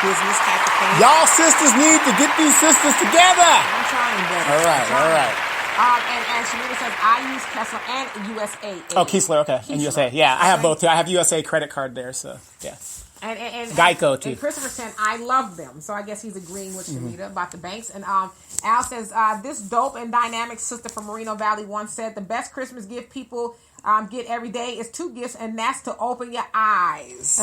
business type of thing. Y'all sisters need to get these sisters together. I'm trying, brother. All right. And Shamita says, I use Kessler and USA. Oh, Keesler, okay. And USA. Yeah, I have both too. I have USA credit card there, so yeah. And Geico too. And Christopher said, I love them. So I guess he's agreeing with Shamita about the banks. And Al says, this dope and dynamic sister from Moreno Valley once said, the best Christmas gift people get every day is 2 gifts, and that's to open your eyes.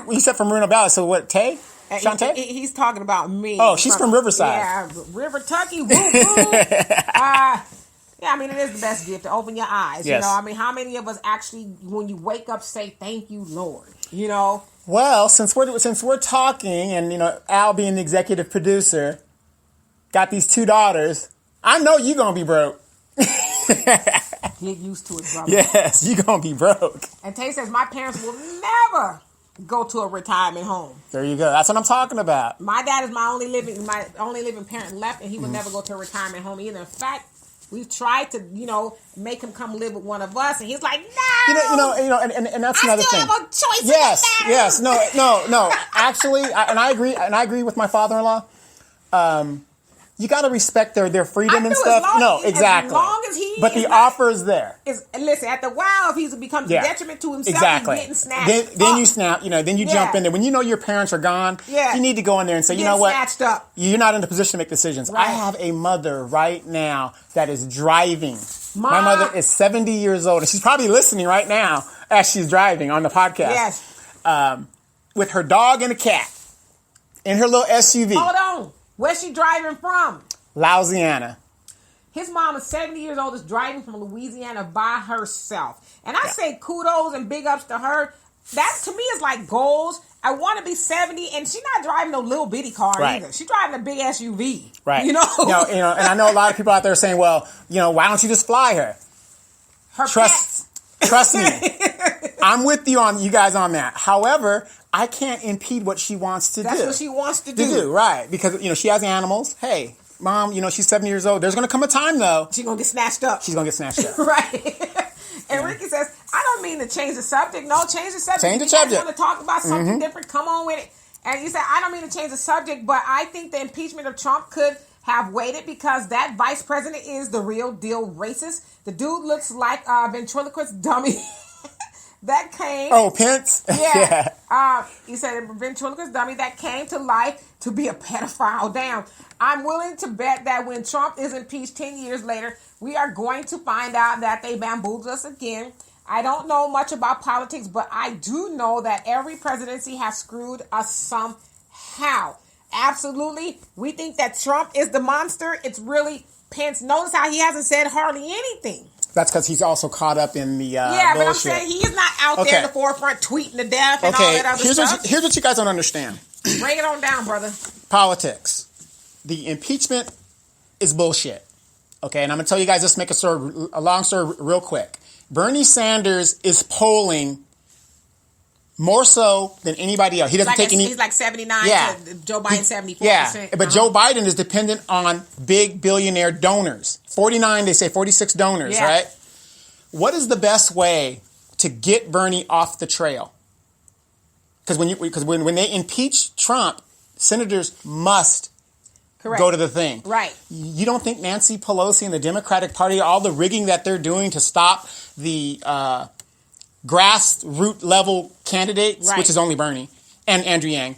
You said from Moreno Valley, so what, Tay? Shantae? He's talking about me. Oh, she's from Riverside. Yeah, River Tucky. Woo, woo. Yeah, I mean, it is the best gift to open your eyes. Yes. You know, I mean, how many of us actually, when you wake up, say, thank you, Lord? You know? Well, since we're talking, and, you know, Al being the executive producer, got these 2 daughters, I know you're going to be broke. Get used to it, brother. Yes, you're going to be broke. And Tay says, my parents will never go to a retirement home. There you go. That's what I'm talking about. My dad is my only living parent left, and he would never go to a retirement home either. In fact, we've tried to, you know, make him come live with one of us, and he's like, no. You know, and that's another thing. I still have a choice. Yes. No. Actually, I agree with my father-in-law. You got to respect their freedom and stuff. Exactly. As long as he, but the offer is there. Listen, at the while, if he becomes a detriment to himself, exactly. He's getting snatched. Then you snap. You know, then you jump in there when you know your parents are gone. Yeah. You need to go in there and say, you know what? Snatched up. You're not in a position to make decisions. Right. I have a mother right now that is driving. My mother is 70 years old, and she's probably listening right now as she's driving on the podcast. Yes. With her dog and a cat in her little SUV. Hold on. Where's she driving from? Louisiana. His mom is 70 years old, is driving from Louisiana by herself. And I say kudos and big ups to her. That, to me, is like goals. I want to be 70, and she's not driving no little bitty car either. She's driving a big SUV. Right. You know? And I know a lot of people out there saying, well, you know, why don't you just fly her? Trust me. I'm with you guys on that. However, I can't impede what she wants to do. That's what she wants to do. Right. Because, you know, she has animals. Hey, Mom, you know, she's 70 years old. There's going to come a time, though. She's going to get snatched up. She's going to get snatched up. Right. And Ricky says, I don't mean to change the subject. No, change the subject. Change the if you subject. guys want to talk about something different, come on with it. And you said, I don't mean to change the subject, but I think the impeachment of Trump could have waited because that vice president is the real deal racist. The dude looks like a ventriloquist dummy. That came... Oh, Pence? Yeah. He said a ventriloquist dummy that came to life to be a pedophile. Damn. I'm willing to bet that when Trump is impeached 10 years later, we are going to find out that they bamboozled us again. I don't know much about politics, but I do know that every presidency has screwed us somehow. Absolutely. We think that Trump is the monster. It's really Pence. Notice how he hasn't said hardly anything. That's because he's also caught up in the bullshit. But I'm saying he is not out there in the forefront tweeting to death and all that other stuff. Here's what you guys don't understand. Bring it on down, brother. Politics. The impeachment is bullshit. Okay, and I'm going to tell you guys, just make a long story real quick. Bernie Sanders is polling more so than anybody else. He doesn't take any... He's like 79 to Joe Biden 74%. Yeah, but Joe Biden is dependent on big billionaire donors. 49, they say 46 donors, right? What is the best way to get Bernie off the trail? Because when they impeach Trump, senators must go to the thing. Right. You don't think Nancy Pelosi and the Democratic Party, all the rigging that they're doing to stop the grassroots level candidates, which is only Bernie and Andrew Yang,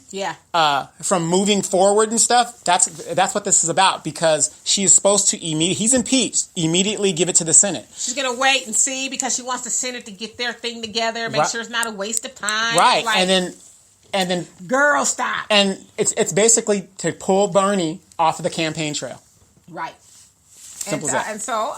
from moving forward and stuff? That's what this is about, because she is supposed to he's impeached, immediately give it to the Senate. She's gonna wait and see because she wants the Senate to get their thing together, make sure it's not a waste of time. Right, and then girl, stop. And it's basically to pull Bernie off of the campaign trail. Right. Simple as that. And so,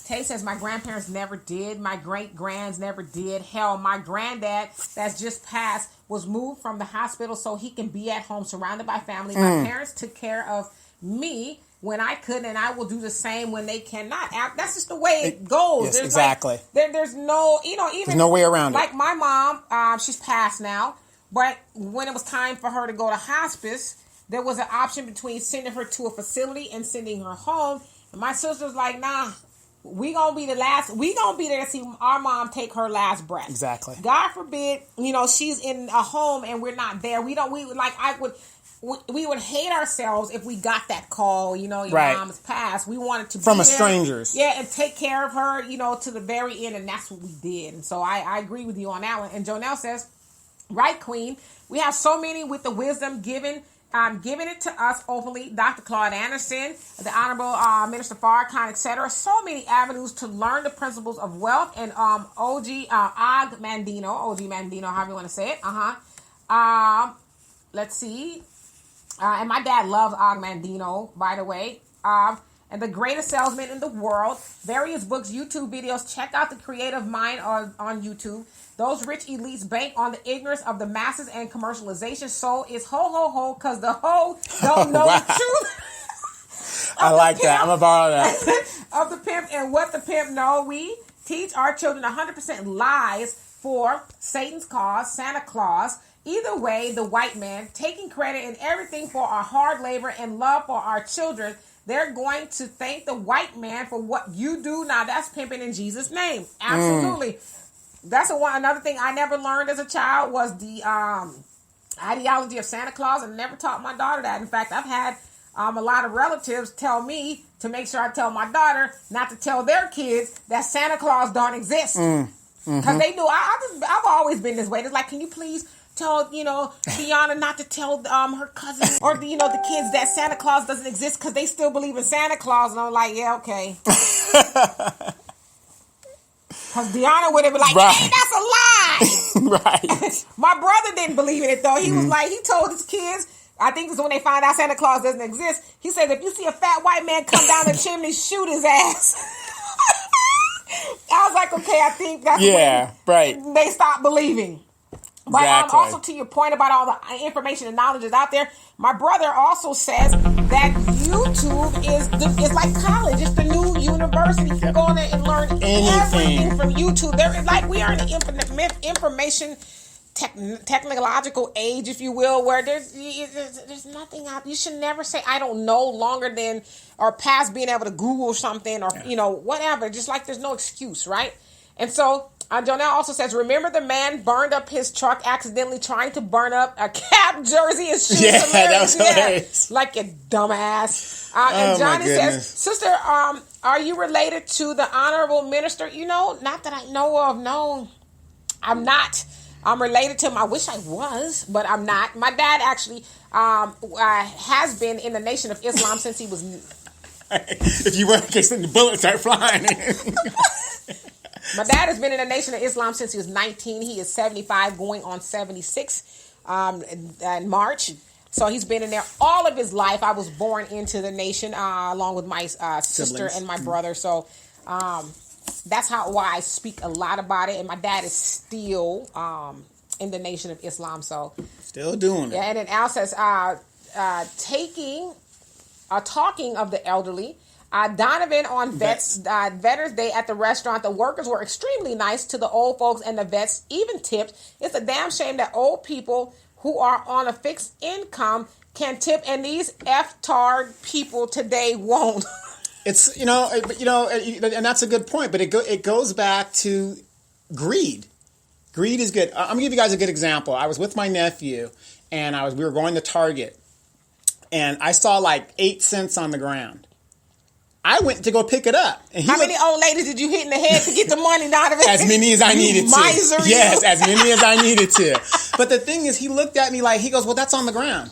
Tay says, my grandparents never did. My great-grands never did. Hell, my granddad that's just passed was moved from the hospital so he can be at home surrounded by family. My parents took care of me when I couldn't, and I will do the same when they cannot. That's just the way it goes. Yes, exactly. There's no, even... There's no way around it. Like my mom, she's passed now, but when it was time for her to go to hospice, there was an option between sending her to a facility and sending her home. And my sister was like, nah, we gonna be the last. We gonna be there to see our mom take her last breath. Exactly. God forbid, she's in a home and we're not there. We would hate ourselves if we got that call. Your mom's passed. We wanted to from be a there, stranger's. yeah, and take care of her, to the very end, and that's what we did. And so I agree with you on that one. And Jonelle says, right, Queen. We have so many with the wisdom giving it to us openly. Dr. Claude Anderson, the Honorable Minister Farrakhan, etc. So many avenues to learn the principles of wealth. And Og Mandino, however you want to say it. Let's see. And my dad loves Og Mandino, by the way. And the greatest salesman in the world. Various books, YouTube videos. Check out the creative mind on YouTube. Those rich elites bank on the ignorance of the masses and commercialization. So it's ho, ho, ho, because the ho don't know the truth. I like that. I'm going to borrow that. Of the pimp and what the pimp know. We teach our children 100% lies for Satan's cause, Santa Claus. Either way, the white man taking credit and everything for our hard labor and love for our children. They're going to thank the white man for what you do. Now, that's pimping in Jesus' name. Absolutely. That's another thing I never learned as a child was the ideology of Santa Claus. I never taught my daughter that. In fact, I've had a lot of relatives tell me to make sure I tell my daughter not to tell their kids that Santa Claus don't exist. Because they do. I've always been this way. It's like, can you please tell, Tiana not to tell her cousin or, the kids that Santa Claus doesn't exist because they still believe in Santa Claus. And I'm like, yeah, okay. Because Deanna would have been like, hey, that's a lie. Right. My brother didn't believe in it, though. He was like, he told his kids, I think it's when they find out Santa Claus doesn't exist. He said, if you see a fat white man come down the chimney, shoot his ass. I was like, okay, I think that's when they stopped believing. But Exactly. Also to your point about all the information and knowledge is out there, my brother also says that YouTube is like college. It's the new university. You can go in there and learn everything from YouTube. We are in the information technological age, if you will, where there's nothing out. You should never say I don't know longer than or past being able to Google something or whatever. Just like there's no excuse, right? And so Jonelle also says, remember the man burned up his truck accidentally trying to burn up a Cap jersey and shoes. Yeah, that was hilarious. Like a dumbass. And Johnny says, sister, are you related to the Honorable Minister? Not that I know of. No, I'm not. I'm related to him. I wish I was, but I'm not. My dad actually has been in the Nation of Islam since he was... If you were in case the bullets start flying. My dad has been in the Nation of Islam since he was 19. He is 75, going on 76 in March. So he's been in there all of his life. I was born into the nation along with my sister and my brother. So that's why I speak a lot about it. And my dad is still in the Nation of Islam. So still doing it. Yeah, and then Al says, talking of the elderly, Donovan on Veterans Day at the restaurant, the workers were extremely nice to the old folks and the vets, even tipped. It's a damn shame that old people who are on a fixed income can tip and these F-tard people today won't. It's, and that's a good point, but it goes back to greed. Greed is good. I'm going to give you guys a good example. I was with my nephew and we were going to Target and I saw like 8 cents on the ground. I went to go pick it up. And how many old ladies did you hit in the head to get the money, Donovan? As many as I needed to. Miser, yes, as many as I needed to. But the thing is, he looked at me like, he goes, well, that's on the ground.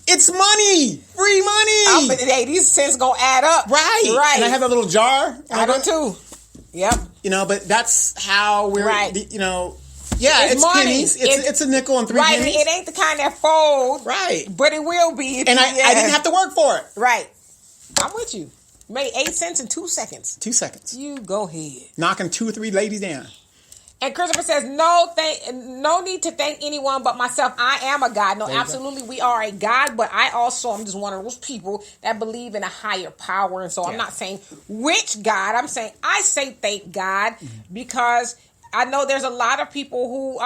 It's money. Free money. Hey, these cents going to add up. Right. And I have a little jar. I do too. Yep. But that's how we're, right. Yeah, it's money. Pennies. It's a nickel and 3 pennies. Right, it ain't the kind that fold. Right. But it will be. And I didn't have to work for it. Right. I'm with you. Made 8 cents in 2 seconds. 2 seconds. You go ahead. Knocking 2 or 3 ladies down. And Christopher says, no need to thank anyone but myself. I am a God. No, absolutely, we are a God, but I also am just one of those people that believe in a higher power. And so I'm not saying which God. I'm saying I say thank God because I know there's a lot of people who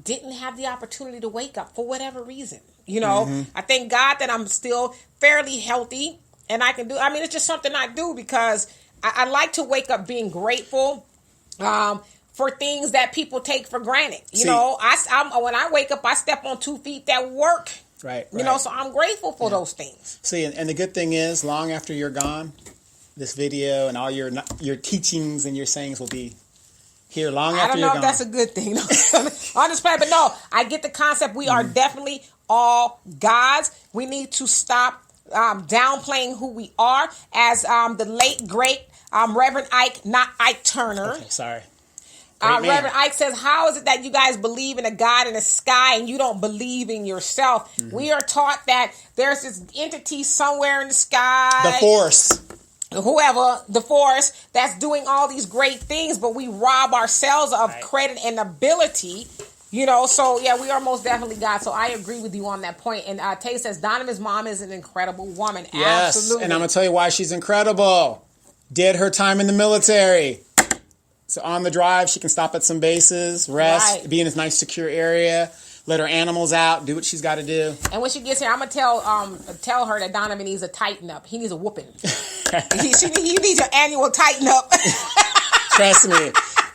didn't have the opportunity to wake up for whatever reason. I thank God that I'm still fairly healthy and I can do. I mean, it's just something I do because I like to wake up being grateful for things that people take for granted. You know, when I wake up, I step on 2 feet that work. Right. You know, so I'm grateful for those things. See, and the good thing is, long after you're gone, this video and all your teachings and your sayings will be here long after you're gone. I don't know if that's a good thing on this planet, but no, I get the concept. We are definitely all gods. We need to stop downplaying who we are, as the late great Reverend Ike, not Ike Turner. Okay, sorry. Reverend Ike says, how is it that you guys believe in a God in the sky and you don't believe in yourself? We are taught that there's this entity somewhere in the sky. The force. Whoever, the force, that's doing all these great things, but we rob ourselves of credit and ability. You know, so yeah, we are most definitely God. So I agree with you on that point. And Tay says, Donovan's mom is an incredible woman. Yes, absolutely. and I'm going to tell you why she's incredible. Did her time in the military. So on the drive, she can stop at some bases, rest, be in a nice secure area, let her animals out, do what she's got to do. And when she gets here, I'm gonna tell her that Donovan needs a tighten up. He needs a whooping. he needs an annual tighten up. Trust me,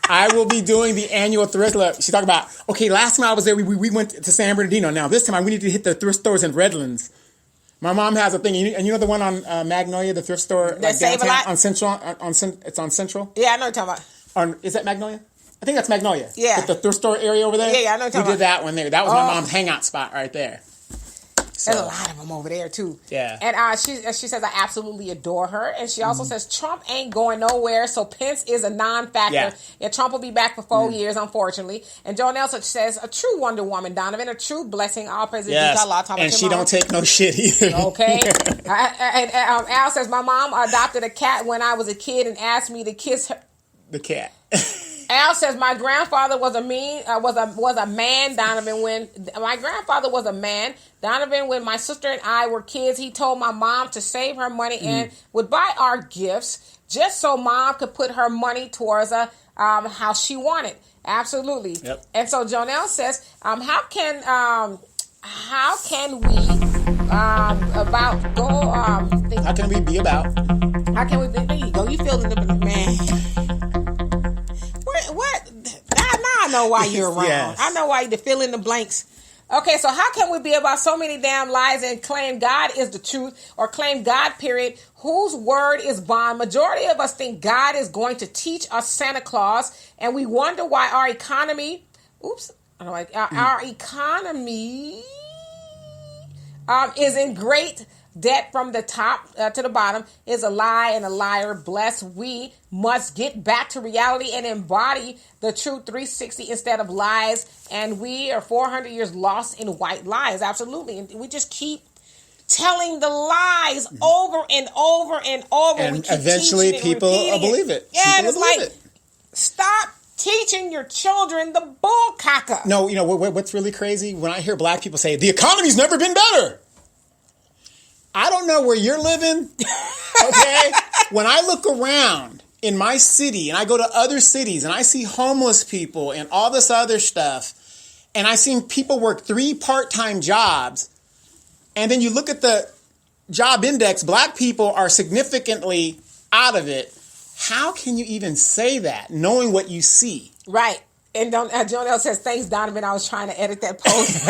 I will be doing the annual thrift. Look, she's talking about, okay, last time I was there, we went to San Bernardino. Now this time we need to hit the thrift stores in Redlands. My mom has a thing, and you know the one on Magnolia, the thrift store, that Save a Lot on Central. It's on Central. Yeah, I know what you're talking about. Is that Magnolia? I think that's Magnolia. Yeah. With the thrift store area over there? Yeah, I know what you're talking about. We did that one there. That was my mom's hangout spot right there. So, there's a lot of them over there, too. Yeah. And she says, I absolutely adore her. And she also says, Trump ain't going nowhere, so Pence is a non-factor. Yeah, Trump will be back for 4 years, unfortunately. And Joe Nelson says, a true Wonder Woman, Donovan, a true blessing. All praise yes. to Allah. And she don't take no shit either. Okay. And Al says, my mom adopted a cat when I was a kid and asked me to kiss her. The cat. Al says, my grandfather was a man, Donovan, when my grandfather was a man, Donovan, when my sister and I were kids, he told my mom to save her money and would buy our gifts just so mom could put her money towards a house she wanted. Absolutely. Yep. And so Jonelle says, how can we be about? How can we be? There you go. You feel the man. What? Now I know why you're around. Yes. I know why you fill in the blanks. Okay, so how can we be about so many damn lies and claim God is the truth or claim God, period, whose word is bond? Majority of us think God is going to teach us Santa Claus, and we wonder why our economy, our economy is in great debt from the top to the bottom is a lie and a liar. Bless. We must get back to reality and embody the truth 360 instead of lies. And we are 400 years lost in white lies. Absolutely. And we just keep telling the lies over and over and over. And we keep eventually people will believe it. Yeah, people and it's like, stop teaching your children the bull caca. No, you know, what's really crazy? When I hear black people say, the economy's never been better. I don't know where you're living, okay? When I look around in my city and I go to other cities and I see homeless people and all this other stuff, and I see people work 3 part-time jobs, and then you look at the job index, black people are significantly out of it. How can you even say that, knowing what you see? Right. And Jonelle says, thanks, Donovan. I was trying to edit that post.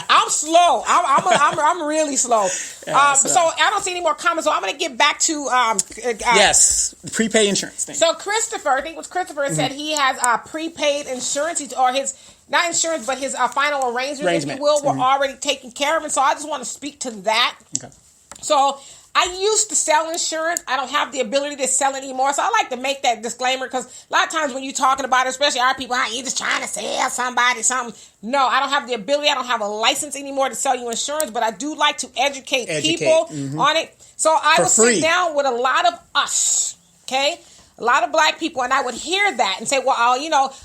I'm slow. I'm really slow. Yeah, so I don't see any more comments. So I'm going to get back to yes, prepaid insurance thing. So Christopher, I think it was Christopher, said he has prepaid insurance, or his not insurance, but his final arrangements, if you will, were already taken care of. And so I just want to speak to that. Okay. So I used to sell insurance. I don't have the ability to sell it anymore. So I like to make that disclaimer because a lot of times when you're talking about it, especially our people, you're just trying to sell somebody something. No, I don't have the ability. I don't have a license anymore to sell you insurance, but I do like to educate people on it. So I would sit down with a lot of us, okay? A lot of black people, and I would hear that and say, well,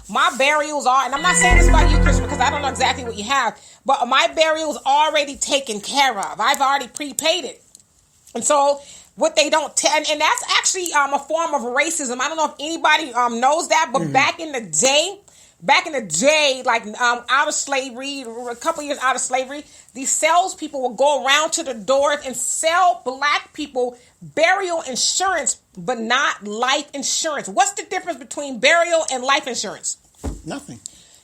my burials are, and I'm not saying this about you, Christopher, because I don't know exactly what you have, but my burial's already taken care of. I've already prepaid it. And so what they don't tell, and that's actually a form of racism. I don't know if anybody knows that, but back in the day, like out of slavery, a couple years out of slavery, these salespeople would go around to the doors and sell black people burial insurance but not life insurance. What's the difference between burial and life insurance? Nothing.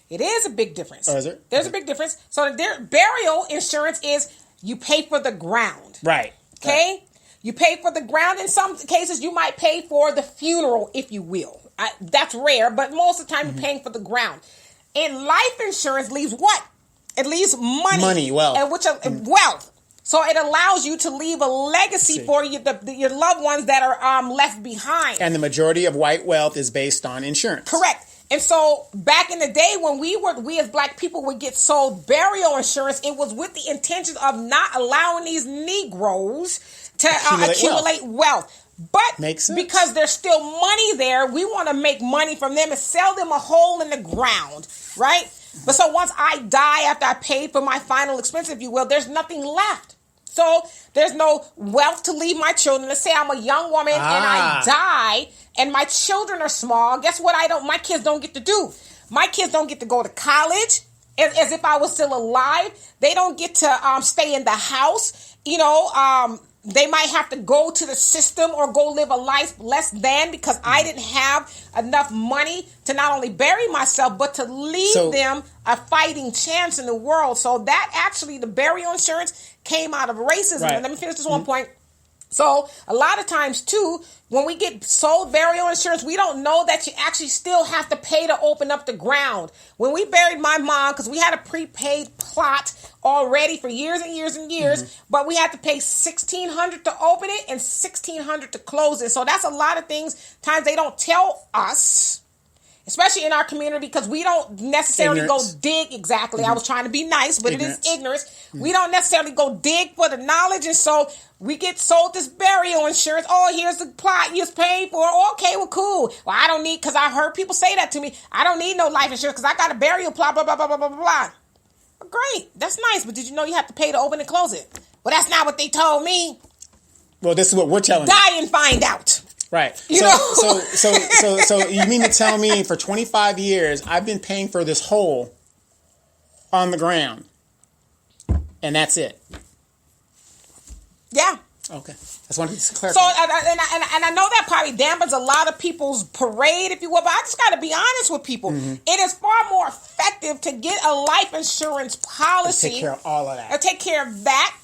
It is a big difference. Oh, is it? There's a big difference. So burial insurance is you pay for the ground. Right. Okay? Right. You pay for the ground. In some cases, you might pay for the funeral, if you will. That's rare, but most of the time, you're paying for the ground. And life insurance leaves what? It leaves money. Money, wealth. And wealth. So it allows you to leave a legacy for your loved ones that are left behind. And the majority of white wealth is based on insurance. Correct. And so back in the day when we as black people would get sold burial insurance, it was with the intention of not allowing these Negroes to accumulate wealth. But because there's still money there, we want to make money from them and sell them a hole in the ground, right? But so once I die, after I paid for my final expense, if you will, there's nothing left. So there's no wealth to leave my children. Let's say I'm a young woman and I die and my children are small. Guess what? My kids don't get to do. My kids don't get to go to college as if I was still alive. They don't get to stay in the house. They might have to go to the system or go live a life less than because I didn't have enough money to not only bury myself, but to leave them a fighting chance in the world. So that actually, the burial insurance came out of racism. Right. Let me finish this one point. So a lot of times too, when we get sold burial insurance, we don't know that you actually still have to pay to open up the ground. When we buried my mom, because we had a prepaid plot already for years and years and years, but we had to pay $1,600 to open it and $1,600 to close it. So that's a lot of times they don't tell us, especially in our community, because we don't necessarily go dig exactly. I was trying to be nice, but it is ignorance. We don't necessarily go dig for the knowledge, and so we get sold this burial insurance. Oh, here's the plot you're paying for. Okay, well, cool. Well, I don't need, because I've heard people say that to me. I don't need no life insurance because I got a burial plot, blah, blah, blah, blah, blah, blah, blah. Well, great. That's nice, but did you know you have to pay to open and close it? Well, that's not what they told me. Well, this is what we're telling you. Die and find out. Right. So you mean to tell me for 25 years I've been paying for this hole on the ground, and that's it? Yeah. Okay. That's one to clarify. So, and I know that probably dampens a lot of people's parade, if you will, but I just got to be honest with people. It is far more effective to get a life insurance policy. Take care of all of that. It'll take care of that.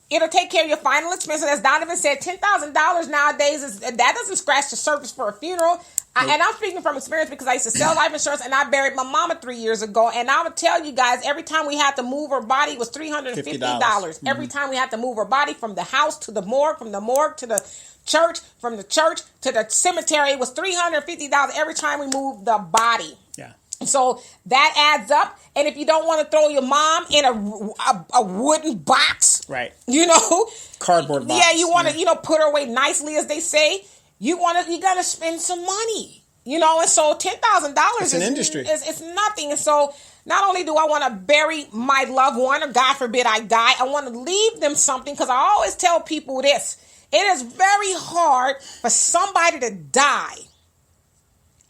It'll take care of your final expenses. As Donovan said, $10,000 nowadays, that doesn't scratch the surface for a funeral. And I'm speaking from experience because I used to sell life insurance, and I buried my mama 3 years ago. And I would tell you guys, every time we had to move her body, it was $350. Every time we had to move her body from the house to the morgue, from the morgue to the church, from the church to the cemetery, it was $350 every time we moved the body. Yeah. So that adds up. And if you don't want to throw your mom in a wooden box, right? Cardboard box. Yeah, you want to put her away nicely, as they say. You gotta spend some money, and so $10,000 is an industry. It's nothing. And so not only do I want to bury my loved one, or God forbid I die, I want to leave them something, because I always tell people this: it is very hard for somebody to die,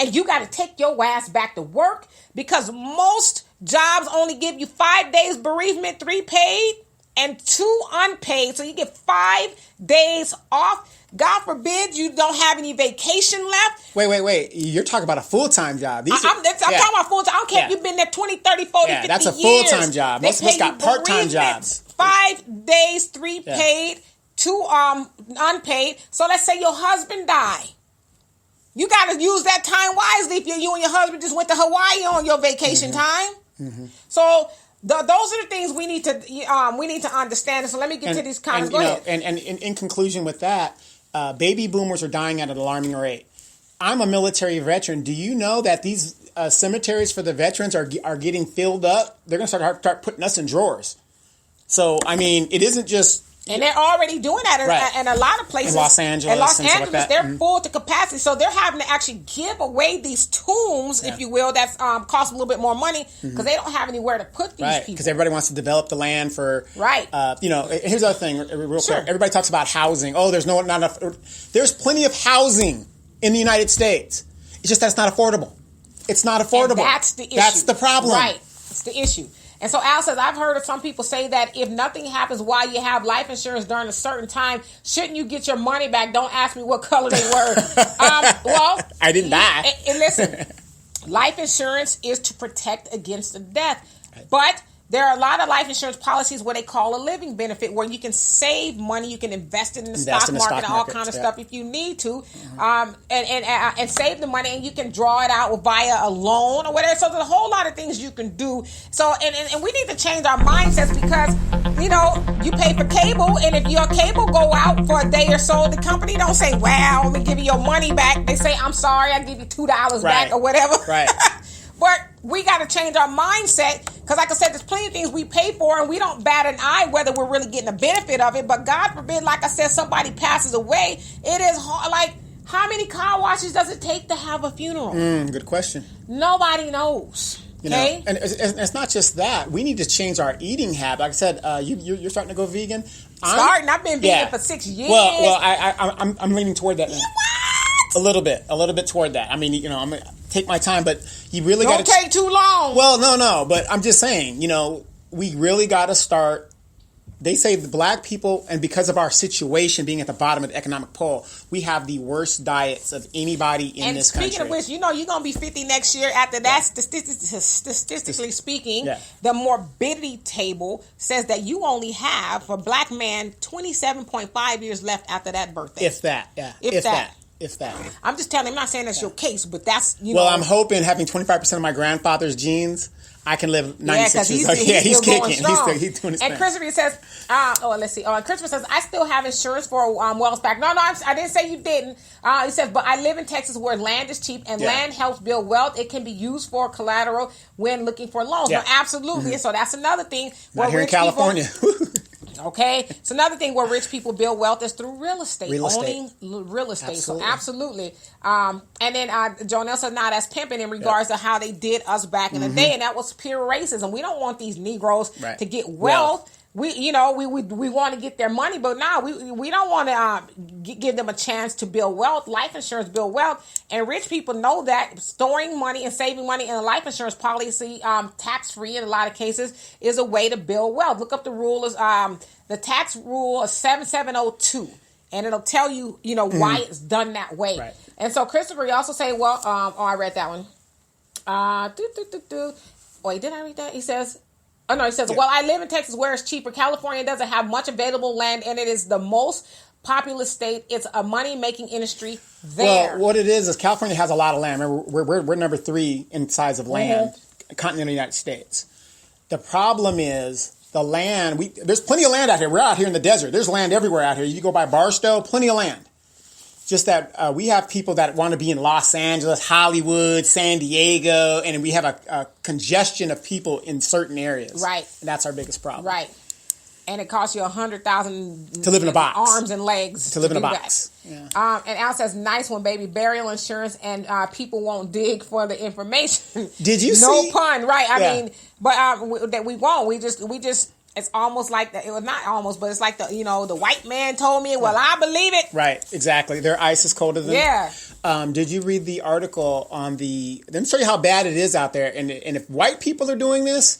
and you got to take your ass back to work, because most jobs only give you 5 days bereavement, 3 paid and 2 unpaid, so you get 5 days off. God forbid you don't have any vacation left. Wait. You're talking about a full-time job. I'm talking about full-time. I don't care if you've been there 20, 30, 40, 50 that's a years. full-time job. Most of us got part-time jobs. 5 days, 3 paid, 2 unpaid. So let's say your husband died. You got to use that time wisely if you and your husband just went to Hawaii on your vacation time. So those are the things we need to understand. So let me get to these comments. Go ahead. And in conclusion with that, baby boomers are dying at an alarming rate. I'm a military veteran. Do you know that these cemeteries for the veterans are getting filled up? They're going to start putting us in drawers. So, I mean, it isn't just... And they're already doing that in a lot of places. In Los Angeles, like they're full to capacity. So they're having to actually give away these tombs, if you will, that cost a little bit more money, because they don't have anywhere to put these people. Because everybody wants to develop the land for... Right. Here's the other thing, real quick. Everybody talks about housing. Oh, there's not enough... There's plenty of housing in the United States. It's just that's not affordable. It's not affordable. And that's the issue. That's the problem. Right. It's the issue. And so Al says, I've heard of some people say that if nothing happens while you have life insurance during a certain time, shouldn't you get your money back? Don't ask me what color they were. Well, I didn't die. And listen, life insurance is to protect against a death. But there are a lot of life insurance policies where they call a living benefit, where you can save money, you can invest it in the stock market and all kind of stuff if you need to, and save the money, and you can draw it out via a loan or whatever. So there's a whole lot of things you can do. So and we need to change our mindsets, because you pay for cable, and if your cable go out for a day or so, the company don't say, "Well, let me give you your money back." They say, "I'm sorry, I give you $2 back," or whatever. Right. But we got to change our mindset, because like I said, there's plenty of things we pay for and we don't bat an eye whether we're really getting a benefit of it. But God forbid, like I said, somebody passes away. It is hard. Like, how many car washes does it take to have a funeral? Good question. Nobody knows. Okay? And it's not just that. We need to change our eating habit. Like I said, you're starting to go vegan. I've been vegan for 6 years. Well, I'm leaning toward that now. A little bit toward that. I mean, I'm gonna take my time, but you really got to don't take too long. Well, no, but I'm just saying, we really got to start. They say the black people, and because of our situation being at the bottom of the economic pole, we have the worst diets of anybody in this country. And speaking of which, you're going to be 50 next year. After that, statistically speaking, the morbidity table says that you only have, for black man, 27.5 years left after that birthday. If that, yeah. If that. I'm just telling you, I'm not saying that's your case, but that's, Well, I'm hoping, having 25% of my grandfather's genes, I can live 96 years old. Yeah, he's kicking. He's doing his thing. And Christopher says, let's see. Christopher says, I still have insurance for Wells back. No, I didn't say you didn't. He says, but I live in Texas where land is cheap and land helps build wealth. It can be used for collateral when looking for loans. No, absolutely. So that's another thing. Not here in California. Okay, so another thing where rich people build wealth is through real estate. Owning real estate. Absolutely. So absolutely. And then Jonelle said, "Not as pimping in regards to how they did us back in the day, and that was pure racism. We don't want these Negroes to get wealth. We want to get their money, but now we don't want to give them a chance to build wealth. Life insurance build wealth, and rich people know that storing money and saving money in a life insurance policy, tax free in a lot of cases, is a way to build wealth. Look up the rule is the tax rule is 7702, and it'll tell you why it's done that way. Right. And so Christopher, you also say, I read that one. Wait, did I read that? He says. Oh, no, he says, well, I live in Texas where it's cheaper. California doesn't have much available land, and it is the most populous state. It's a money-making industry there. Well, what it is California has a lot of land. Remember, we're number 3 in size of land, continental United States. The problem is the land. There's plenty of land out here. We're out here in the desert. There's land everywhere out here. You go by Barstow, plenty of land. Just that we have people that want to be in Los Angeles, Hollywood, San Diego, and we have a congestion of people in certain areas. Right. And that's our biggest problem. Right. And it costs you $100,000 to live in a box, arms and legs to live in a box. Yeah. And Al says, "Nice one, baby. Burial insurance, and people won't dig for the information." Did you see? No pun, right? I mean, but that we won't. We just. It's almost like it was not almost, but it's like the white man told me. Well, I believe it. Right, exactly. Their ice is colder than. Yeah. Did you read the article on the? Let me show you how bad it is out there. And if white people are doing this,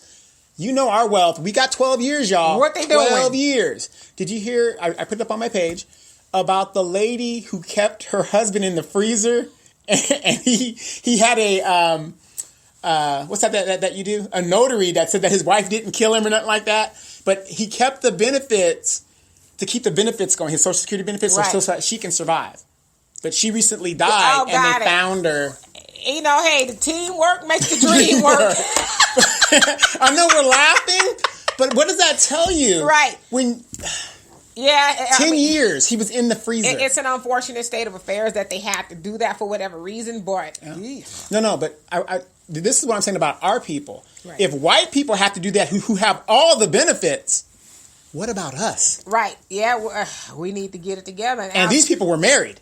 our wealth. We got 12 years, y'all. What they doing? 12 years. Did you hear? I put it up on my page about the lady who kept her husband in the freezer, and he had a. What's that you do? A notary that said that his wife didn't kill him or nothing like that. But he kept the benefits to keep the benefits going, his Social Security benefits, so that she can survive. But she recently died, and they found her. Hey, the teamwork makes the dream work. I know we're laughing, but what does that tell you? Right. When... 10 years he was in the freezer. It's an unfortunate state of affairs that they had to do that for whatever reason, but no, but this is what I'm saying about our people. Right. If white people have to do that, who have all the benefits, what about us? Right? Yeah, we need to get it together. And these people were married.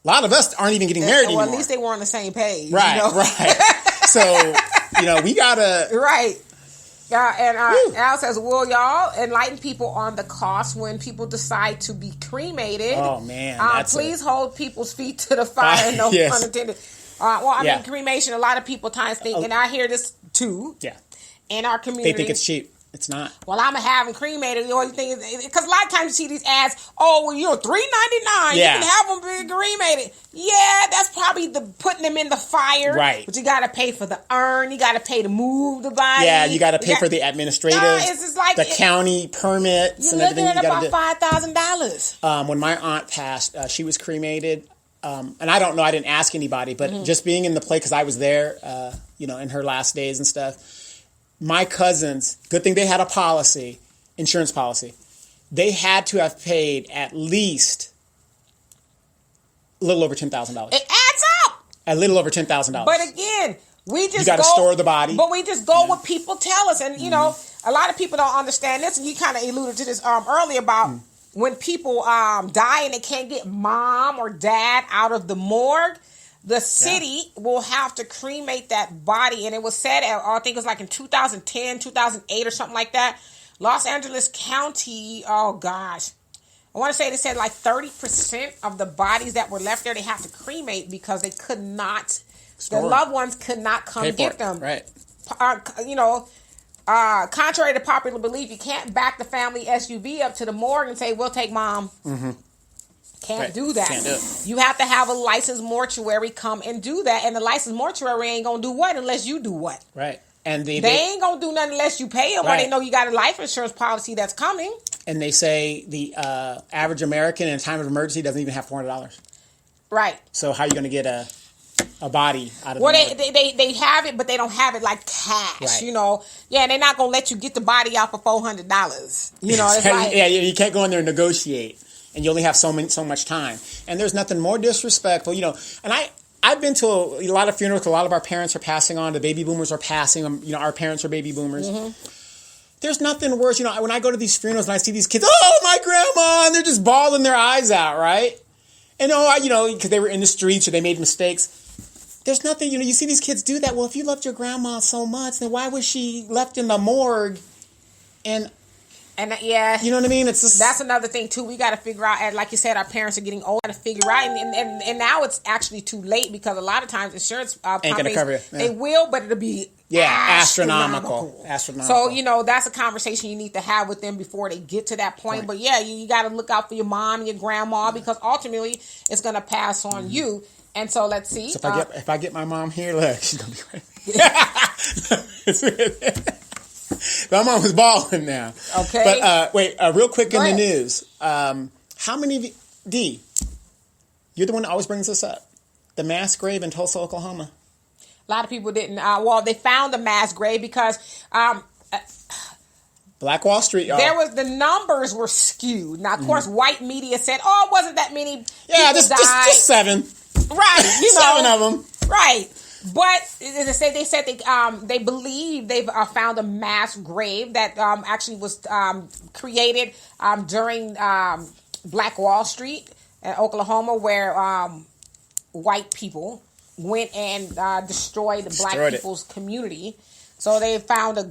A lot of us aren't even getting married anymore. Well, at least they were on the same page. Right, right. So we gotta right. And Al says, will y'all enlighten people on the cost when people decide to be cremated? Oh, man. Please hold people's feet to the fire. No pun intended. I mean, cremation, a lot of people times think, and I hear this too. Yeah. in our community. They think it's cheap. It's not. Well, I'm gonna have them cremated. The only thing is, because a lot of times you see these ads. Oh, well, $3.99. Yeah. You can have them cremated. Yeah, that's probably putting them in the fire. Right. But you got to pay for the urn. You got to pay to move the body. Yeah, you got to pay for the administrative, it's just like the county permits, and you're everything. looking You at got about to do. $5,000. When my aunt passed, she was cremated. And I don't know. I didn't ask anybody, but just being in the play because I was there, in her last days and stuff. My cousins, good thing they had a policy, insurance policy. They had to have paid at least a little over $10,000. It adds up. A little over $10,000. But again, we just you got to store the body. But we just go what people tell us, and a lot of people don't understand this. And you kind of alluded to this earlier about when people die and they can't get mom or dad out of the morgue. The city will have to cremate that body. And it was said, I think it was like in 2010, 2008 or something like that. Los Angeles County, oh gosh. I want to say they said like 30% of the bodies that were left there, they have to cremate because they could not, the loved ones could not come get them. Right. Contrary to popular belief, you can't back the family SUV up to the morgue and say, we'll take mom. Mm-hmm. Can't do that. Can't do it. You have to have a licensed mortuary come and do that. And the licensed mortuary ain't going to do what unless you do what? Right. And they ain't going to do nothing unless you pay them or they know you got a life insurance policy that's coming. And they say the average American in a time of emergency doesn't even have $400. Right. So how are you going to get a body out of well, the they have it, but they don't have it like cash, right. Yeah, they're not going to let you get the body out for $400. It's like... Yeah, you can't go in there and negotiate. And you only have so much time. And there's nothing more disrespectful, And I've been to a lot of funerals. A lot of our parents are passing on. The baby boomers are passing. Our parents are baby boomers. Mm-hmm. There's nothing worse. When I go to these funerals and I see these kids, oh, my grandma, and they're just bawling their eyes out, right? And, because they were in the streets or they made mistakes. There's nothing, you see these kids do that. Well, if you loved your grandma so much, then why was she left in the morgue? And yeah, you know what I mean. It's just, that's another thing too. We got to figure out, like you said, our parents are getting old. To figure out, and now it's actually too late because a lot of times insurance companies ain't gonna cover you. Yeah. They will, but it'll be astronomical. So that's a conversation you need to have with them before they get to that point. Right. But yeah, you got to look out for your mom and your grandma because ultimately it's gonna pass on you. And so let's see. So if I get my mom here, look, she's gonna be right. My mom was balling now. Okay. But wait, real quick in the news. How many of you... D, you're the one that always brings this up. The mass grave in Tulsa, Oklahoma. A lot of people didn't. They found the mass grave because... Black Wall Street, y'all. The numbers were skewed. Now, of course, white media said, it wasn't that many people died. Just 7. Right. 7 of them. Right. But they said they believe they've found a mass grave that actually was created during Black Wall Street in Oklahoma, where white people went and destroyed the black people's community. So they found a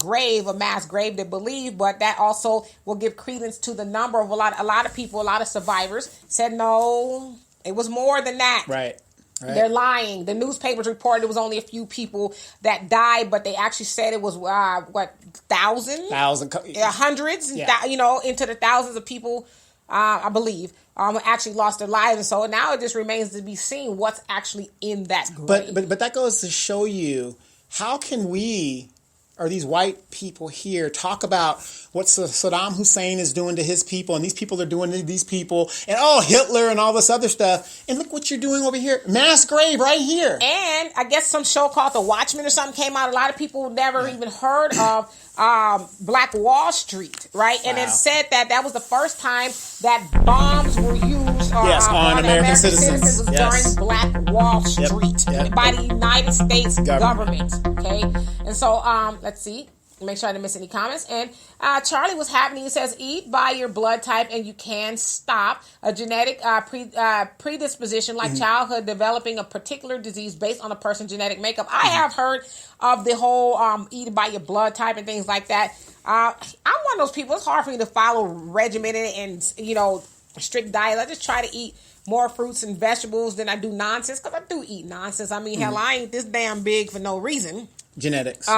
mass grave, they believe, but that also will give credence to the number of a lot of people, a lot of survivors said no, it was more than that. Right. They're lying. The newspapers reported it was only a few people that died, but they actually said it was thousands, hundreds, into the thousands of people, I believe, actually lost their lives. And so now it just remains to be seen what's actually in that grave. But that goes to show you how can we, or these white people here, talk about what Saddam Hussein is doing to his people, and these people are doing to these people, and Hitler and all this other stuff, and look what you're doing over here. Mass grave right here. And I guess some show called The Watchmen or something came out. A lot of people never even heard of Black Wall Street, right? Wow. And it said that was the first time that bombs were used on American citizens during Black Wall Street by the United States government. Okay, and so let's see. Make sure I didn't miss any comments. And Charlie was happening. He says, eat by your blood type and you can stop a genetic predisposition like childhood developing a particular disease based on a person's genetic makeup. I have heard of the whole eat by your blood type and things like that. I'm one of those people. It's hard for me to follow regimented and, strict diet. I just try to eat more fruits and vegetables than I do nonsense because I do eat nonsense. I mean, hell, I ain't this damn big for no reason. Genetics.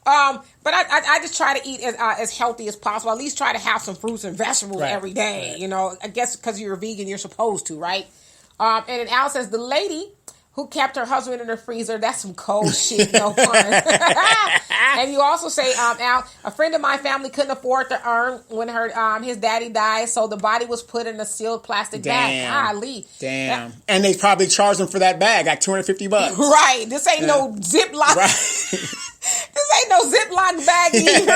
But I just try to eat as healthy as possible. At least try to have some fruits and vegetables every day. Right. You know, I guess because you're a vegan, you're supposed to, right? And then Al says the lady who kept her husband in her freezer, that's some cold shit, no fun. And you also say, Al, a friend of my family couldn't afford to earn when his daddy died, so the body was put in a sealed plastic bag. Golly. Damn. And they probably charged him for that bag, like $250. Right. This ain't no Ziploc. Right. This ain't no Ziploc bag either.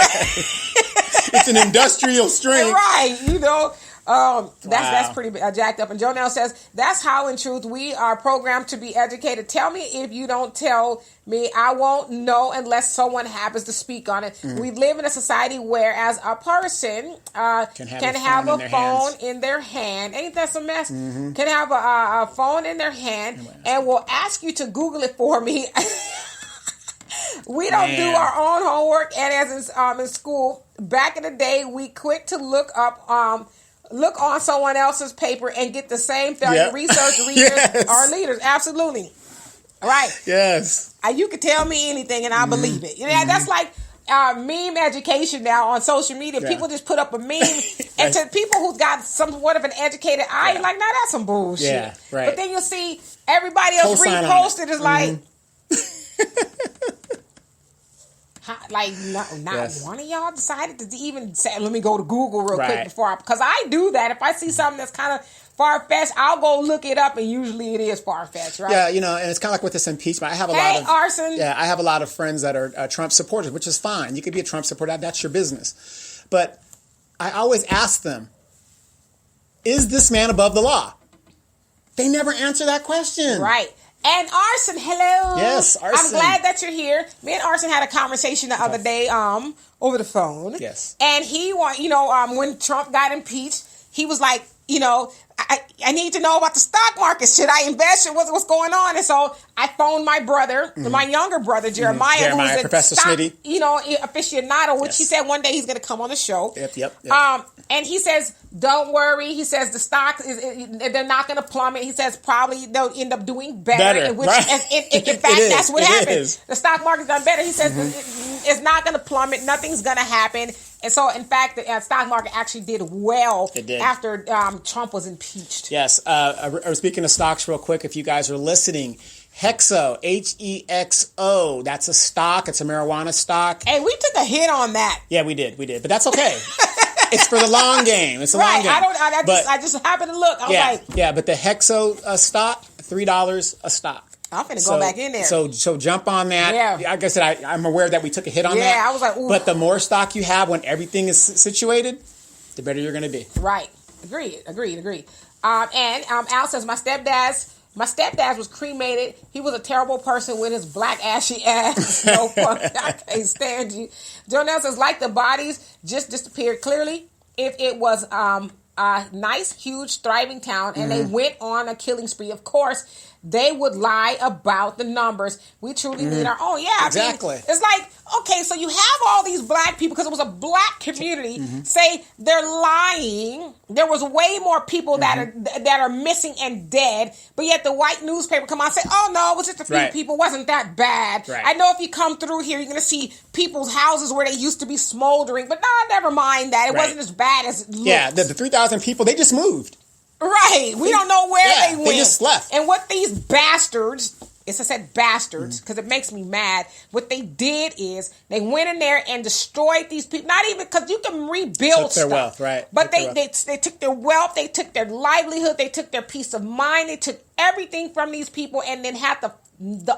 It's an industrial strength. Right. You know. That's pretty jacked up. And Jonelle says, that's how in truth we are programmed to be educated. Tell me if you don't tell me, I won't know unless someone happens to speak on it. We live in a society where as a person can have a phone in their hand. Ain't that some mess? Can have a phone in their hand and will ask you to Google it for me. We don't do our own homework. And as in school, back in the day, we quick to look on someone else's paper and get the same failure research readers or leaders. Absolutely. Right. Yes. You could tell me anything and I believe it. That's like meme education now on social media. People just put up a meme and to people who've got somewhat of an educated eye, like, nah, that's some bullshit. Yeah, right. But then you'll see everybody else reposted is like... Like, not one of y'all decided to even say, let me go to Google real quick before because I do that. If I see something that's kind of far-fetched, I'll go look it up, and usually it is far-fetched, right? Yeah, and it's kind of like with this impeachment. I have Arson. Yeah, I have a lot of friends that are Trump supporters, which is fine. You could be a Trump supporter. That's your business. But I always ask them, is this man above the law? They never answer that question. Right. And Arson, hello. Yes, Arson. I'm glad that you're here. Me and Arson had a conversation the other day over the phone. Yes. And he when Trump got impeached, he was like, I need to know about the stock market. Should I invest? What's going on? And so I phoned my brother, my younger brother, Jeremiah, who's a Professor stock, Smitty. aficionado, which he said one day he's going to come on the show. Yep. And he says, don't worry. He says the stock, they're not going to plummet. He says probably they'll end up doing better. In fact, that's what happened. The stock market's done better. He says it's not going to plummet. Nothing's going to happen. And so, in fact, the stock market actually did well after Trump was impeached. Yes. Speaking of stocks real quick, if you guys are listening, Hexo, Hexo, that's a stock. It's a marijuana stock. Hey, we took a hit on that. Yeah, we did. But that's okay. It's for the long game. It's a long game. I just happened to look. I was like... Yeah, but the Hexo stock, $3 a stock. I'm finna go back in there. So jump on that. Yeah. Like I said, I'm aware that we took a hit on that. Yeah, I was like, ooh. But the more stock you have when everything is situated, the better you're going to be. Right. Agreed. And Al says, my stepdad was cremated. He was a terrible person with his black ashy ass. No fun. I can't stand you. Jonelle says, like the bodies just disappeared. Clearly, if it was a nice, huge, thriving town and they went on a killing spree, of course, they would lie about the numbers. We truly need our own. Yeah, exactly. It's like, okay, so you have all these black people, because it was a black community, say they're lying. There was way more people that are missing and dead, but yet the white newspaper come out and say, oh no, it was just a few people, wasn't that bad. Right. I know if you come through here, you're going to see people's houses where they used to be smoldering, but never mind that. It wasn't as bad as it looked. Yeah, the 3,000 people, they just moved. Right. We don't know where they went. They just left. And what these bastards, I said bastards because it makes me mad, what they did is they went in there and destroyed these people. Not even because you can rebuild took their wealth, right. But they took their wealth, they took their livelihood, they took their peace of mind, they took everything from these people and then had the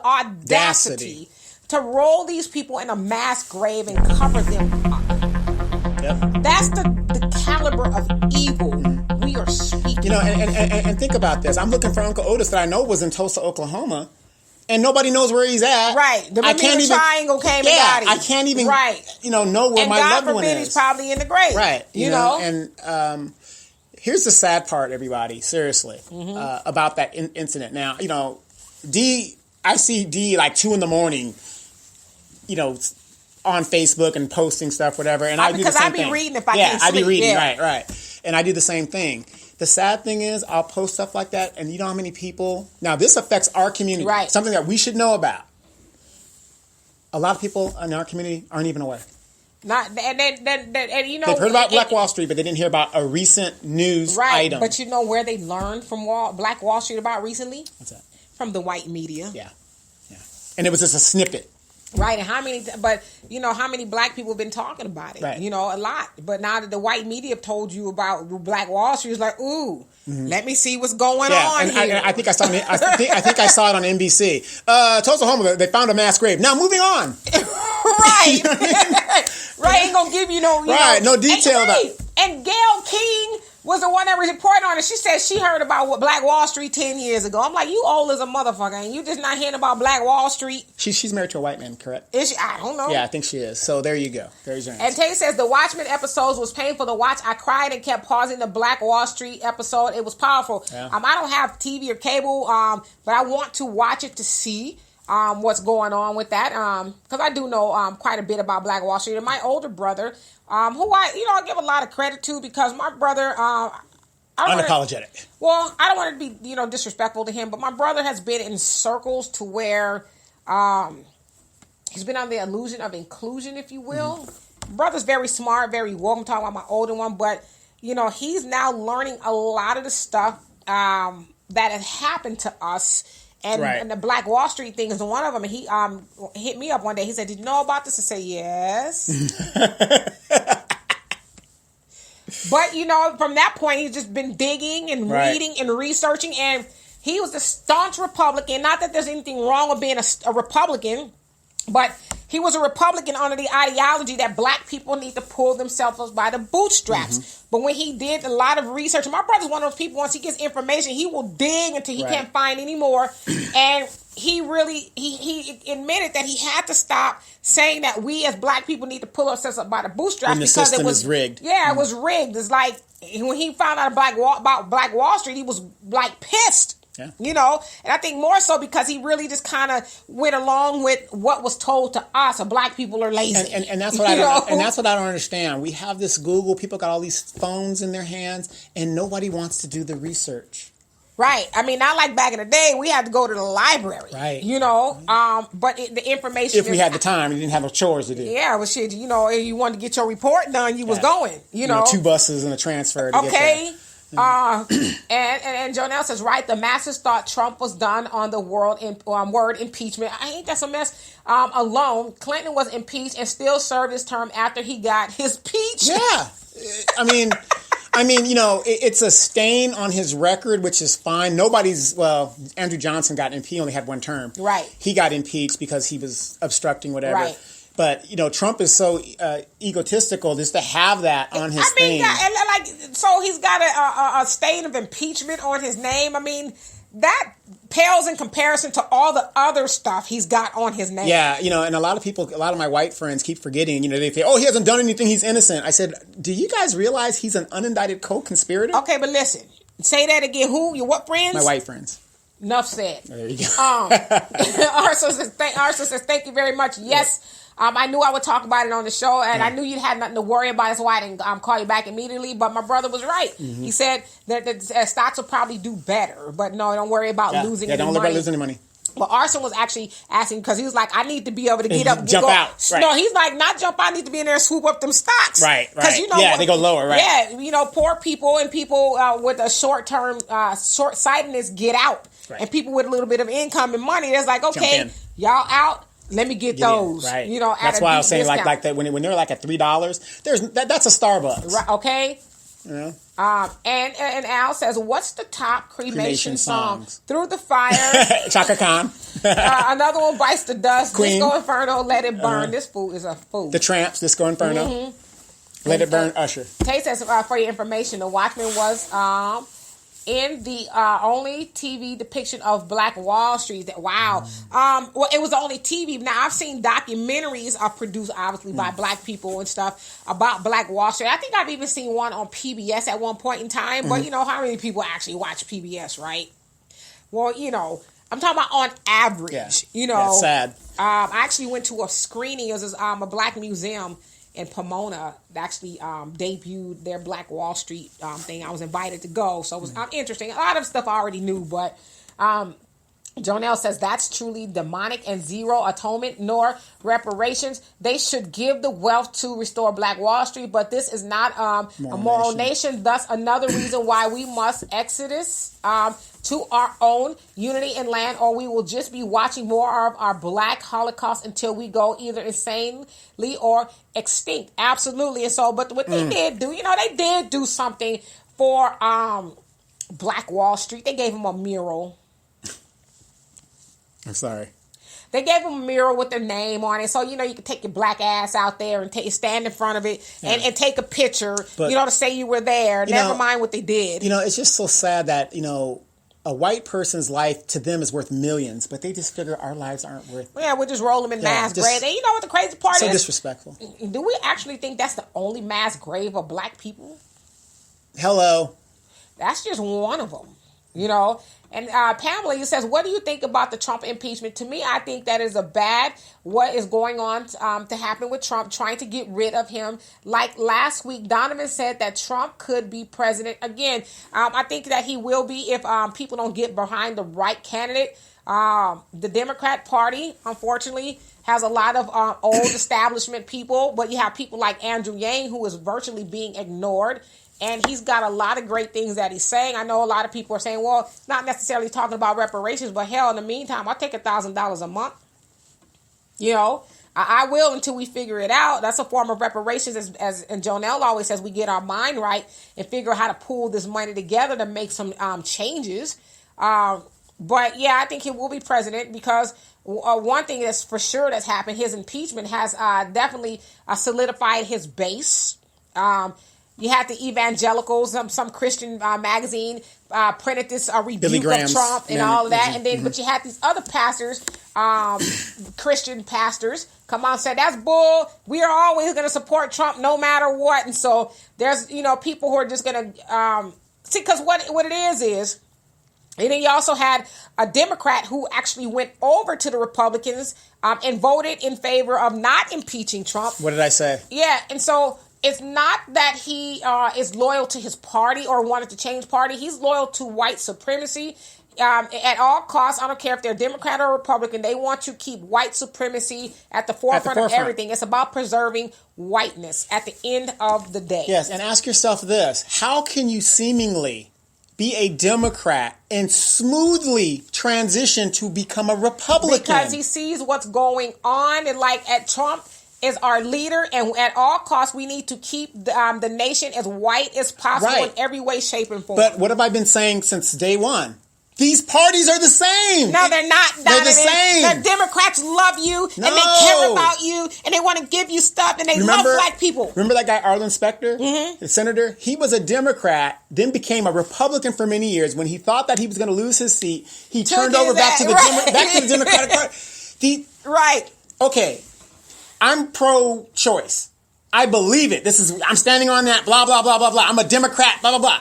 audacity to roll these people in a mass grave and cover them up. Yep. That's the caliber of evil we are speaking. And think about this. I'm looking for Uncle Otis that I know was in Tulsa, Oklahoma, and nobody knows where he's at. Right. The Bermuda Triangle came and got him. I can't even know where my loved one is. And God forbid he's probably in the grave. Right. You know? And here's the sad part, everybody, seriously, about that incident. Now, I see D like 2 a.m, on Facebook and posting stuff, whatever, and I do the same thing. Because I be reading if I can't sleep. I be reading, right. And I do the same thing. The sad thing is, I'll post stuff like that, and you know how many people... Now, this affects our community. Right. Something that we should know about. A lot of people in our community aren't even aware. Not and you know They've heard about Black Wall Street, but they didn't hear about a recent news item. But you know where they learned from Black Wall Street about recently? What's that? From the white media. Yeah. And it was just a snippet. Right, and how many black people have been talking about it? Right. You know, a lot. But now that the white media have told you about Black Wall Street, it's like, ooh, let me see what's going on here. I think I saw. I think I saw it on NBC. Tulsa Oklahoma, they found a mass grave. Now moving on. Right, You know what I mean? right. Ain't gonna give you no no detail. And Gayle King was the one that reported on it. She said she heard about what Black Wall Street 10 years ago. I'm like, you old as a motherfucker, and you just not hearing about Black Wall Street. She's married to a white man, correct? Is she? I don't know. Yeah, I think she is. So there you go. There's your answer. And Tay says the Watchmen episodes was painful to watch. I cried and kept pausing the Black Wall Street episode. It was powerful. Yeah. I don't have TV or cable, but I want to watch it to see what's going on with that. Because I do know quite a bit about Black Wall Street. And my older brother, who I give a lot of credit to, because my brother, unapologetic. I don't want to be disrespectful to him, but my brother has been in circles to where he's been on the illusion of inclusion, if you will. Brother's very smart, very woke. I'm talking about my older one, but he's now learning a lot of the stuff that has happened to us. And the Black Wall Street thing is one of them. And he hit me up one day. He said, "Did you know about this?" I said, "Yes." But, from that point, he's just been digging and reading and researching. And he was a staunch Republican. Not that there's anything wrong with being a Republican, but he was a Republican under the ideology that black people need to pull themselves up by the bootstraps. But when he did a lot of research, and my brother's one of those people, once he gets information, he will dig until he can't find any more. And he admitted that he had to stop saying that we as black people need to pull ourselves up by the bootstraps because it was rigged. Yeah, it was rigged. It's like when he found out about Black Wall Street, he was like pissed. Yeah. And I think more so because he really just kind of went along with what was told to us. Black people are lazy, and that's what that's what I don't understand. We have this Google. People got all these phones in their hands, and nobody wants to do the research. Right. I mean, not like back in the day, we had to go to the library. Right. But the information. If we had the time, you didn't have no chores to do. Yeah, well, shit. If you wanted to get your report done, you was going. 2 buses and a transfer. To get there. And Jonelle says, right, the masses thought Trump was done on the word impeachment. I think that's a mess. Alone, Clinton was impeached and still served his term after he got his peach. Yeah. I mean, it's a stain on his record, which is fine. Andrew Johnson got impeached. He only had 1 term. Right. He got impeached because he was obstructing whatever. Right. But, Trump is so egotistical just to have that on his thing. So he's got a stain of impeachment on his name. I mean, that pales in comparison to all the other stuff he's got on his name. Yeah, and a lot of my white friends keep forgetting, they say, oh, he hasn't done anything, he's innocent. I said, do you guys realize he's an unindicted co-conspirator? Okay, but listen, say that again. Who? Your what friends? My white friends. Enough said. There you go. Arsa says, thank you very much. Yes. I knew I would talk about it on the show, and I knew you had nothing to worry about. That's why I didn't call you back immediately. But my brother was right. He said that the stocks will probably do better. But no, don't worry about losing any money. Don't worry about losing any money. Well, Arson was actually asking because he was like, I need to be able to get up and jump out. Right. No, he's like, not jump out. I need to be in there and swoop up them stocks. Right. They go lower, right? Yeah, poor people and people with a short-term, short-sightedness get out. Right. And people with a little bit of income and money, it's like, okay, y'all out. Let me get those. Right. That's why I was saying discount. like that when they're like at $3, that's a Starbucks. Right, okay. Yeah. And Al says, what's the top cremation song? Songs. Through the Fire. Chaka Khan. Another one, Bites the Dust. Queen. Disco Inferno, Let It Burn. This fool is a fool. The Tramps, Disco Inferno. Let It Burn, Usher. Tay says, for your information, The Watchmen was in the only TV depiction of Black Wall Street. Wow. It was the only TV. Now, I've seen documentaries produced, obviously, by black people and stuff about Black Wall Street. I think I've even seen one on PBS at one point in time. But, how many people actually watch PBS, right? Well, I'm talking about on average. Yeah. That's sad. I actually went to a screening. It was a black museum in Pomona actually debuted their Black Wall Street thing. I was invited to go, so it was interesting. A lot of stuff I already knew, but Jonelle says that's truly demonic and zero atonement nor reparations. They should give the wealth to restore Black Wall Street, but this is not a moral nation. Thus, another reason why we must exodus to our own unity and land, or we will just be watching more of our Black Holocaust until we go either insanely or extinct. Absolutely. And so, but what they did do, they did do something for Black Wall Street. They gave him a mural. I'm sorry. They gave him a mural with their name on it. So, you can take your black ass out there and stand in front of it and take a picture, but, to say you were there. Never mind what they did. It's just so sad that, a white person's life to them is worth millions, but they just figure our lives aren't worth. Yeah, we'll just roll them in mass graves. And you know what the crazy part is? So disrespectful. Do we actually think that's the only mass grave of Black people? Hello. That's just one of them, And Pamela, you says, what do you think about the Trump impeachment? To me, I think that is what is going on to happen with Trump, trying to get rid of him. Like last week, Donovan said that Trump could be president again. I think that he will be if people don't get behind the right candidate. The Democrat Party, unfortunately, has a lot of old establishment people, but you have people like Andrew Yang, who is virtually being ignored. And he's got a lot of great things that he's saying. I know a lot of people are saying, well, not necessarily talking about reparations, but hell, in the meantime, I'll take $1,000 a month. I will until we figure it out. That's a form of reparations, as and Jonelle always says, we get our mind right and figure out how to pull this money together to make some changes. But yeah, I think he will be president because one thing that's for sure that's happened, his impeachment has definitely solidified his base. You had the evangelicals, some Christian magazine printed this rebuke of Trump and all of that. And then, but you had these other pastors, Christian pastors, come out and say, that's bull. We are always going to support Trump no matter what. And so there's, people who are just going to see, because what it is, and then you also had a Democrat who actually went over to the Republicans and voted in favor of not impeaching Trump. What did I say? Yeah, and so it's not that he is loyal to his party or wanted to change party. He's loyal to white supremacy. At all costs, I don't care if they're Democrat or Republican, they want to keep white supremacy at the forefront of everything. It's about preserving whiteness at the end of the day. Yes, and ask yourself this. How can you seemingly be a Democrat and smoothly transition to become a Republican? Because he sees what's going on, and like at Trump is our leader, and at all costs, we need to keep the nation as white as possible in every way, shape, and form. But what have I been saying since day one? These parties are the same. No, they're not. They're the same. The Democrats love you, and they care about you, and they want to give you stuff, and they love Black people. Remember that guy, Arlen Specter, the senator? He was a Democrat, then became a Republican for many years. When he thought that he was going to lose his seat, he turned over back to the Democratic Party. Okay. I'm pro-choice. I believe it. I'm standing on that, blah, blah, blah, blah, blah. I'm a Democrat, blah, blah, blah.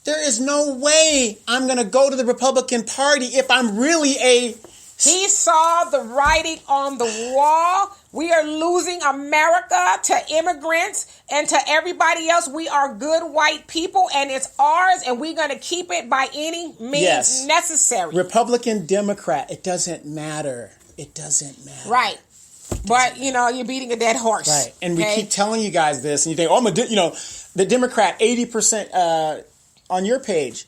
There is no way I'm going to go to the Republican Party if I'm really a... He saw the writing on the wall. We are losing America to immigrants and to everybody else. We are good white people, and it's ours, and we're going to keep it by any means necessary. Republican, Democrat, it doesn't matter. It doesn't matter. Right. But, you're beating a dead horse. Right. And we keep telling you guys this, and you think, the Democrat, 80% on your page,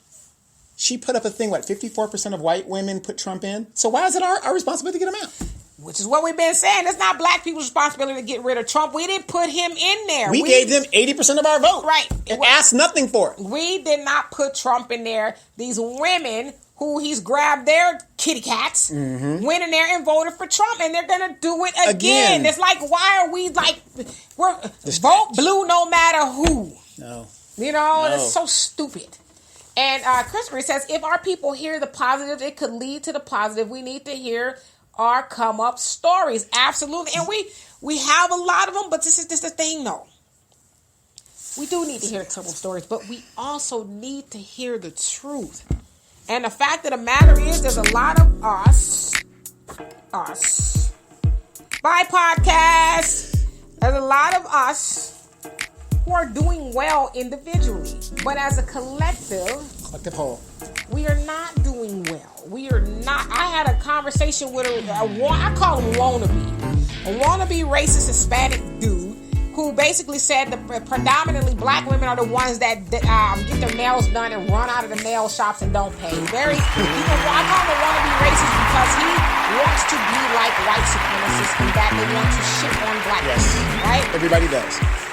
she put up a thing, 54% of white women put Trump in? So why is it our responsibility to get him out? Which is what we've been saying. It's not Black people's responsibility to get rid of Trump. We didn't put him in there. We gave them 80% of our vote. Right. And asked nothing for it. We did not put Trump in there. These women who he's grabbed their kitty cats, went in there and voted for Trump, and they're going to do it again. It's like, why are we we're vote blue no matter who? No. It's so stupid. And Christopher says, if our people hear the positives, it could lead to the positive. We need to hear our come up stories. Absolutely. And we have a lot of them, but this is the thing though. We do need to hear the come up stories, but we also need to hear the truth. And the fact of the matter is, there's a lot of us. Bye, podcast. There's a lot of us who are doing well individually, but as a collective whole, we are not doing doing well. We are not. I had a conversation with I call him a wannabe racist Hispanic dude who basically said that predominantly black women are the ones that get their nails done and run out of the nail shops and don't pay. I call him a wannabe racist because he wants to be like white supremacists in that they want to shit on black people, right? Everybody does.